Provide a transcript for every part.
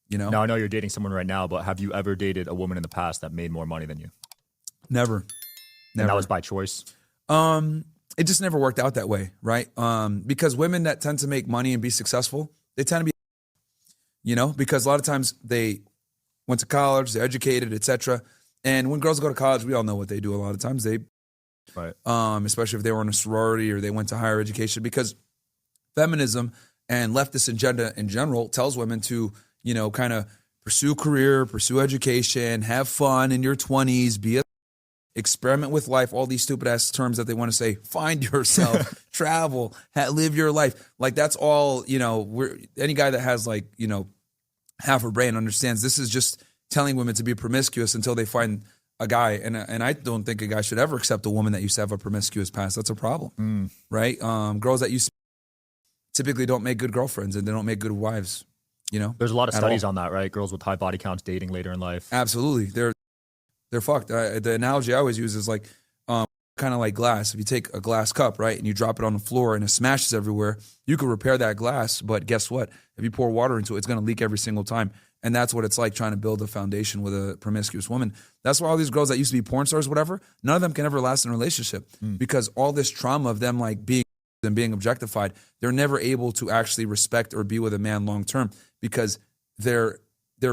you know? Now, I know you're dating someone right now, but have you ever dated a woman in the past that made more money than you? Never. And that was by choice? It just never worked out that way, right? Because women that tend to make money and be successful, they tend to be, you know, because a lot of times they went to college, they're educated, etc. And when girls go to college, we all know what they do a lot of times. They, Right. Especially if they were in a sorority or they went to higher education, because feminism and leftist agenda in general tells women to, you know, kind of pursue career, pursue education, have fun in your 20s, be a experiment with life, all these stupid ass terms that they want to say, find yourself, travel, live your life. Like that's all, you know, any guy that has like, you know, half a brain understands this is just telling women to be promiscuous until they find a guy. And I don't think a guy should ever accept a woman that used to have a promiscuous past. That's a problem, right? Girls that used to typically don't make good girlfriends and they don't make good wives, you know? There's a lot of studies on that, right? Girls with high body counts dating later in life. Absolutely. They're fucked. The analogy I always use is like kind of like glass. If you take a glass cup, right, and you drop it on the floor and it smashes everywhere, you could repair that glass, but guess what? If you pour water into it, it's going to leak every single time. And that's what it's like trying to build a foundation with a promiscuous woman. That's why all these girls that used to be porn stars, whatever, none of them can ever last in a relationship because all this trauma of them like being objectified, they're never able to actually respect or be with a man long term because their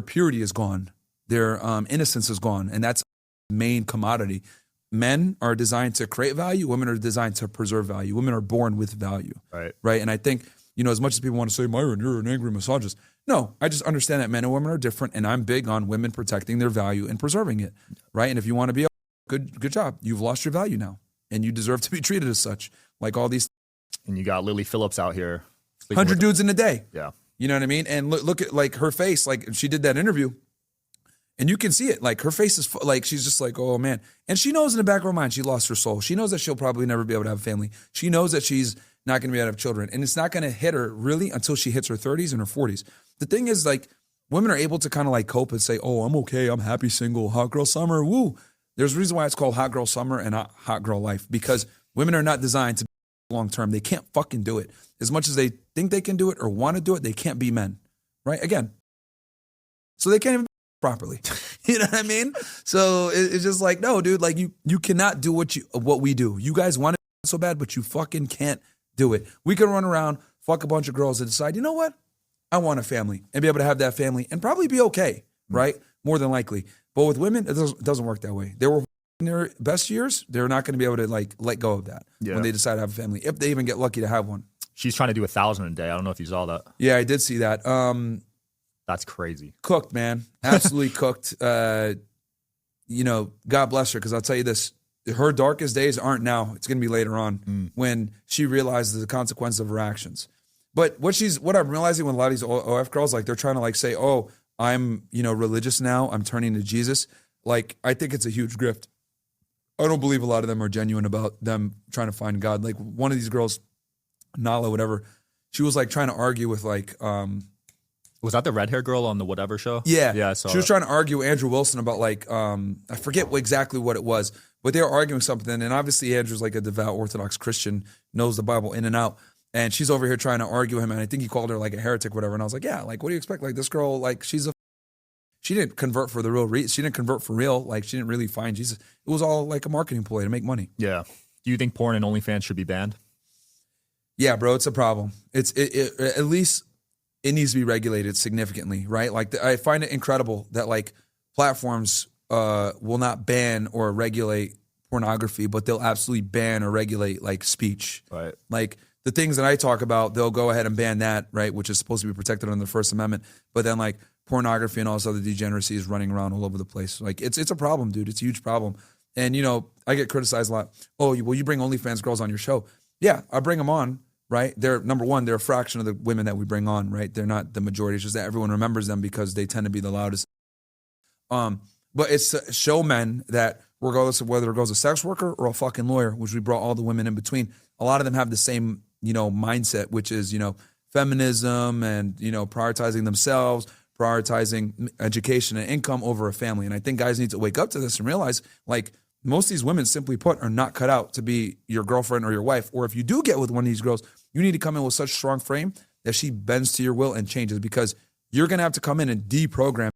purity is gone. Their innocence is gone. And that's the main commodity. Men are designed to create value. Women are designed to preserve value. Women are born with value. Right. And I think, you know, as much as people want to say, Myron, you're an angry misogynist. No, I just understand that men and women are different. And I'm big on women protecting their value and preserving it. Right. And if you want to be a good job, you've lost your value now. And you deserve to be treated as such. Like all these. And you got Lily Phillips out here. 100 dudes in a day. Yeah. You know what I mean? And look at like her face. Like she did that interview. And you can see it. Like her face is like, she's just like, oh man. And she knows in the back of her mind, she lost her soul. She knows that she'll probably never be able to have a family. She knows that she's not going to be able to have children. And it's not going to hit her really until she hits her 30s and her 40s. The thing is like, women are able to kind of like cope and say, oh, I'm okay. I'm happy single. Hot girl summer. Woo. There's a reason why it's called hot girl summer and not hot girl life. Because women are not designed to be long term. They can't fucking do it. As much as they think they can do it or want to do it, they can't be men. Right? Again. So they can't even properly. You know what I mean? So it's just like, no, dude, like you cannot do what we do. You guys want it so bad, but you fucking can't do it. We can run around, fuck a bunch of girls and decide, you know what? I want a family and be able to have that family and probably be okay, right? More than likely. But with women, it doesn't work that way. They were in their best years, they're not going to be able to like let go of that when they decide to have a family, if they even get lucky to have one. She's trying to do 1,000 a day. I don't know if you saw that. Yeah, I did see that. That's crazy. Cooked, man. Absolutely cooked. You know, God bless her, because I'll tell you this, her darkest days aren't now. It's going to be later on when she realizes the consequences of her actions. But what I'm realizing with a lot of these OF girls, like they're trying to like say, oh, I'm, you know, religious now. I'm turning to Jesus. Like, I think it's a huge grift. I don't believe a lot of them are genuine about them trying to find God. Like one of these girls, Nala, whatever, she was like trying to argue with like, was that the red hair girl on the whatever show? Yeah. Yeah, I saw she was trying to argue with Andrew Wilson about like, I forget exactly what it was, but they were arguing something. And obviously Andrew's like a devout Orthodox Christian, knows the Bible in and out. And she's over here trying to argue with him. And I think he called her like a heretic, whatever. And I was like, yeah, like, what do you expect? Like this girl, like she didn't convert for the real reason. She didn't convert for real. Like she didn't really find Jesus. It was all like a marketing ploy to make money. Yeah. Do you think porn and OnlyFans should be banned? Yeah, bro, it's a problem. At least it needs to be regulated significantly, right? Like I find it incredible that like platforms will not ban or regulate pornography, but they'll absolutely ban or regulate like speech. Right. Like the things that I talk about, they'll go ahead and ban that, right? Which is supposed to be protected under the First Amendment. But then like pornography and all this other degeneracy is running around all over the place. Like it's a problem, dude. It's a huge problem. And you know, I get criticized a lot. Oh, well, you bring OnlyFans girls on your show. Yeah, I bring them on, right? They're number one, they're a fraction of the women that we bring on, right? They're not the majority. It's just that everyone remembers them because they tend to be the loudest. But it's to show men that regardless of whether it goes a sex worker or a fucking lawyer, which we brought all the women in between, a lot of them have the same, you know, mindset, which is, you know, feminism and, you know, prioritizing themselves, prioritizing education and income over a family. And I think guys need to wake up to this and realize, like, most of these women, simply put, are not cut out to be your girlfriend or your wife. Or if you do get with one of these girls, you need to come in with such strong frame that she bends to your will and changes, because you're going to have to come in and deprogram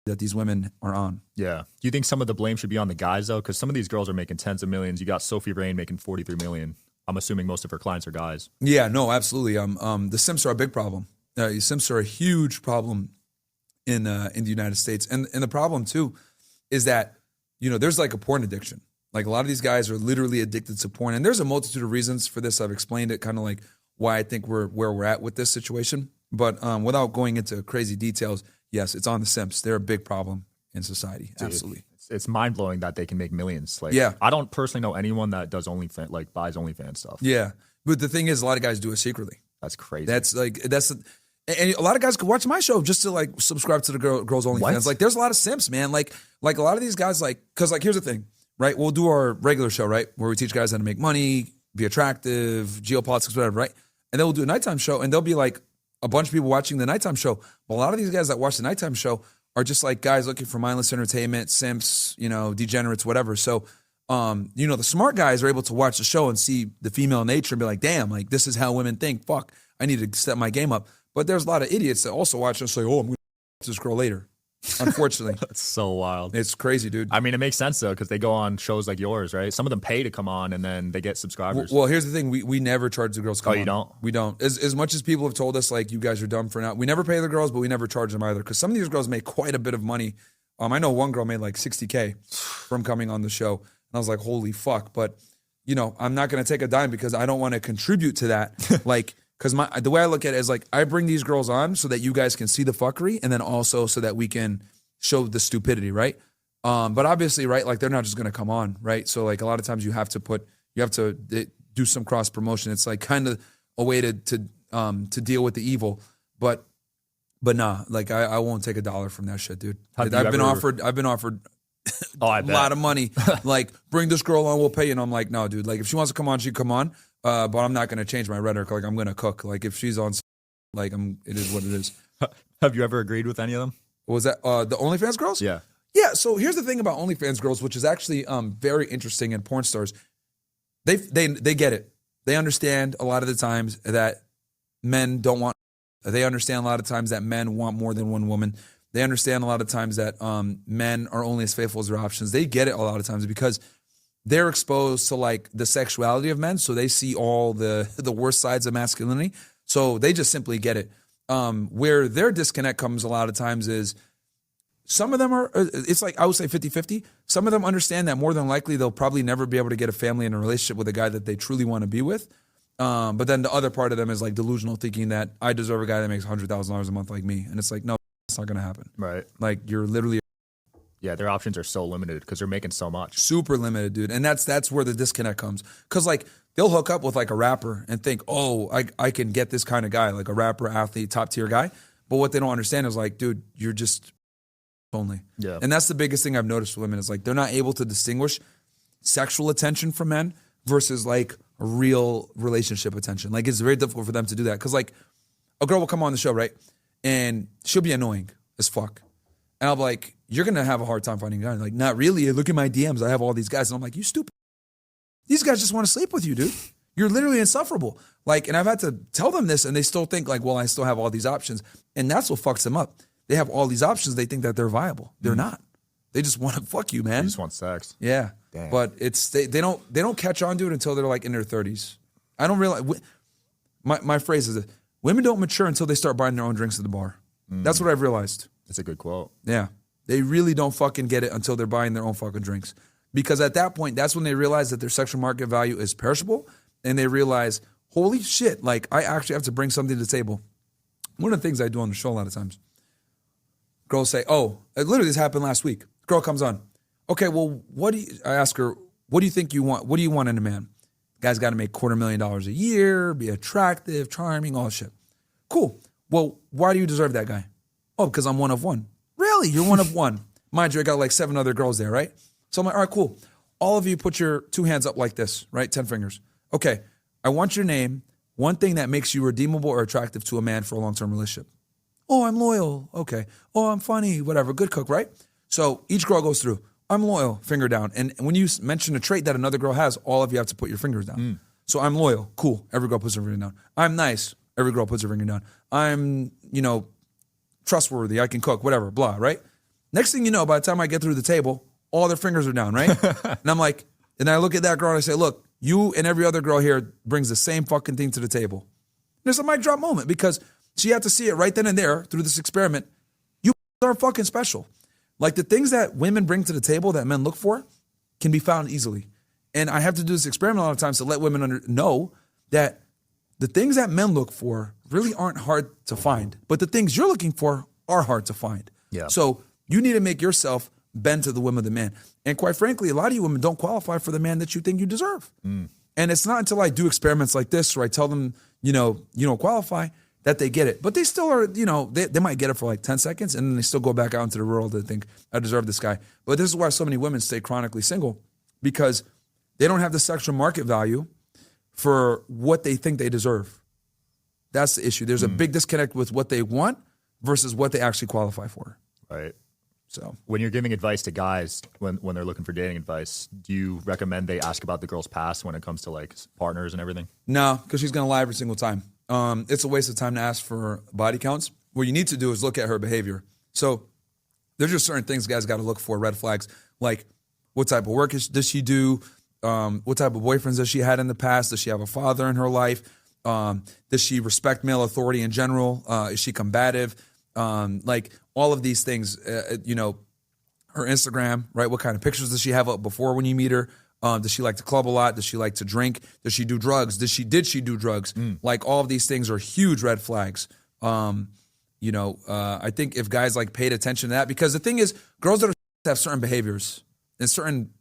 that these women are on. Yeah. Do you think some of the blame should be on the guys though? Because some of these girls are making tens of millions. You got Sophie Rain making 43 million. I'm assuming most of her clients are guys. Yeah, no, absolutely. The simps are a big problem. Simps are a huge problem in the United States, and the problem too is that there's like a porn addiction. Like a lot of these guys are literally addicted to porn, and there's a multitude of reasons for this. I've explained it, kind of like why I think we're where we're at with this situation. But without going into crazy details, yes, it's on the simps. They're a big problem in society. Dude, absolutely. It's mind blowing that they can make millions. Like, yeah. I don't personally know anyone that does OnlyFans, like buys OnlyFans stuff. Yeah. But the thing is, a lot of guys do it secretly. That's crazy. And a lot of guys could watch my show just to like subscribe to the girls OnlyFans. Like there's a lot of simps, man. Like a lot of these guys, cause here's the thing, right? We'll do our regular show, right? Where we teach guys how to make money, be attractive, geopolitics, whatever, right? And then we'll do a nighttime show, and there'll be like a bunch of people watching the nighttime show. But a lot of these guys that watch the nighttime show are just like guys looking for mindless entertainment, simps, degenerates, whatever. So, the smart guys are able to watch the show and see the female nature and be like, damn, like this is how women think. Fuck, I need to step my game up. But there's a lot of idiots that also watch and say, oh, I'm going to this girl later. Unfortunately. That's so wild. It's crazy, dude. I mean, it makes sense though, because they go on shows like yours, right? Some of them pay to come on and then they get subscribers. Well, here's the thing. We never charge the girls to come on. Oh, you don't? We don't. As much as people have told us, like, you guys are dumb for not. We never pay the girls, but we never charge them either. Because some of these girls make quite a bit of money. I know one girl made like $60K from coming on the show. And I was like, holy fuck. But, I'm not going to take a dime because I don't want to contribute to that. Like, because the way I look at it is like, I bring these girls on so that you guys can see the fuckery, and then also so that we can show the stupidity, right? But obviously, right, like they're not just going to come on, right? So like a lot of times you have to do some cross promotion. It's like kind of a way to deal with the evil. But nah, like I won't take $1 from that shit, dude. I've been offered a lot of money. Like, bring this girl on, we'll pay you. And I'm like, no, dude. Like if she wants to come on, she come on. But I'm not going to change my rhetoric. Like I'm going to cook. Like if she's on, like it is what it is. Have you ever agreed with any of them? What was that the OnlyFans girls? Yeah. Yeah, so here's the thing about OnlyFans girls, which is actually very interesting in porn stars. They get it. They understand a lot of the times that men don't want. They understand a lot of times that men want more than one woman. They understand a lot of times that men are only as faithful as their options. They get it a lot of times because they're exposed to like the sexuality of men, so they see all the worst sides of masculinity. So they just simply get it. Where their disconnect comes a lot of times is some of them are, it's like, I would say 50-50. Some of them understand that more than likely they'll probably never be able to get a family and a relationship with a guy that they truly want to be with. But then the other part of them is like delusional, thinking that I deserve a guy that makes $100,000 a month like me. And it's like, no, it's not going to happen. Right. Like you're literally. Yeah, their options are so limited because they're making so much. Super limited, dude. And that's where the disconnect comes. Because like they'll hook up with like a rapper and think, oh, I can get this kind of guy, like a rapper, athlete, top tier guy. But what they don't understand is like, dude, you're just only. Yeah. And that's the biggest thing I've noticed with women is like they're not able to distinguish sexual attention from men versus like real relationship attention. Like it's very difficult for them to do that. Because like a girl will come on the show, right? And she'll be annoying as fuck. And I'll be like, you're going to have a hard time finding a guy. Like, not really. Look at my DMs. I have all these guys. And I'm like, you stupid. These guys just want to sleep with you, dude. You're literally insufferable. Like, and I've had to tell them this, and they still think like, well, I still have all these options. And that's what fucks them up. They have all these options. They think that they're viable. They're not. They just want to fuck you, man. They just want sex. Yeah. Damn. But it's they don't catch on to it until they're like in their 30s. I don't realize. My phrase is, women don't mature until they start buying their own drinks at the bar. That's what I've realized. That's a good quote. Yeah. They really don't fucking get it until they're buying their own fucking drinks. Because at that point, that's when they realize that their sexual market value is perishable. And they realize, holy shit, like I actually have to bring something to the table. One of the things I do on the show a lot of times, girls say, oh, literally this happened last week. Girl comes on. Okay, well, I ask her, what do you think you want? What do you want in a man? Guy's got to make $250,000 a year, be attractive, charming, all that shit. Cool. Well, why do you deserve that guy? Oh, because I'm one of one. Really? You're one of one. Mind you, I got like 7 other girls there, right? So I'm like, all right, cool. All of you put your 2 hands up like this, right? 10 fingers. Okay, I want your name, one thing that makes you redeemable or attractive to a man for a long-term relationship. Oh, I'm loyal. Okay. Oh, I'm funny, whatever. Good cook, right? So each girl goes through, I'm loyal, finger down. And when you mention a trait that another girl has, all of you have to put your fingers down. So I'm loyal. Cool. Every girl puts her finger down. I'm nice. Every girl puts her finger down. I'm, trustworthy, I can cook, whatever, blah, right? Next thing you know, by the time I get through the table, all their fingers are down, right? And I'm like, and I look at that girl and I say, look, you and every other girl here brings the same fucking thing to the table. And it's a mic drop moment because she had to see it right then and there through this experiment. You are fucking special. Like the things that women bring to the table that men look for can be found easily. And I have to do this experiment a lot of times to let women know that the things that men look for really aren't hard to find, but the things you're looking for are hard to find. Yeah. So you need to make yourself bend to the whim of the man. And quite frankly, a lot of you women don't qualify for the man that you think you deserve. And it's not until I do experiments like this where I tell them, you don't qualify, that they get it. But they still are, they might get it for like 10 seconds and then they still go back out into the world and think, I deserve this guy. But this is why so many women stay chronically single, because they don't have the sexual market value for what they think they deserve. That's the issue. There's a big disconnect with what they want versus what they actually qualify for. Right. So when you're giving advice to guys when they're looking for dating advice, do you recommend they ask about the girl's past when it comes to like partners and everything? No, because she's going to lie every single time. It's a waste of time to ask for body counts. What you need to do is look at her behavior. So there's just certain things guys got to look for, red flags, like what type of work does she do? What type of boyfriends has she had in the past? Does she have a father in her life? Does she respect male authority in general? Is she combative? Like all of these things, her Instagram, right? What kind of pictures does she have up before when you meet her? Does she like to club a lot? Does she like to drink? Does she do drugs? Did she do drugs? Like all of these things are huge red flags. I think if guys like paid attention to that, because the thing is, girls that have certain behaviors and certain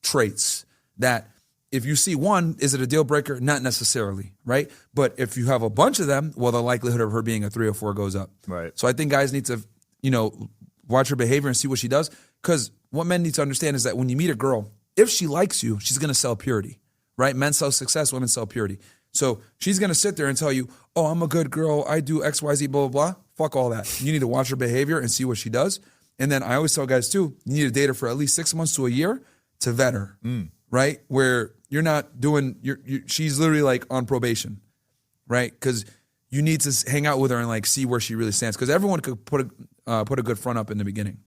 traits that if you see one, is it a deal breaker? Not necessarily, right? But if you have a bunch of them, well, the likelihood of her being a 3 or 4 goes up. Right. So I think guys need to, watch her behavior and see what she does. Because what men need to understand is that when you meet a girl, if she likes you, she's going to sell purity, right? Men sell success, women sell purity. So she's going to sit there and tell you, oh, I'm a good girl, I do X, Y, Z, blah, blah, blah. Fuck all that. You need to watch her behavior and see what she does. And then I always tell guys too, you need to date her for at least 6 months to a year to vet her, right? Where you're not doing, she's literally like on probation, right? Because you need to hang out with her and like see where she really stands. Because everyone could put a good front up in the beginning.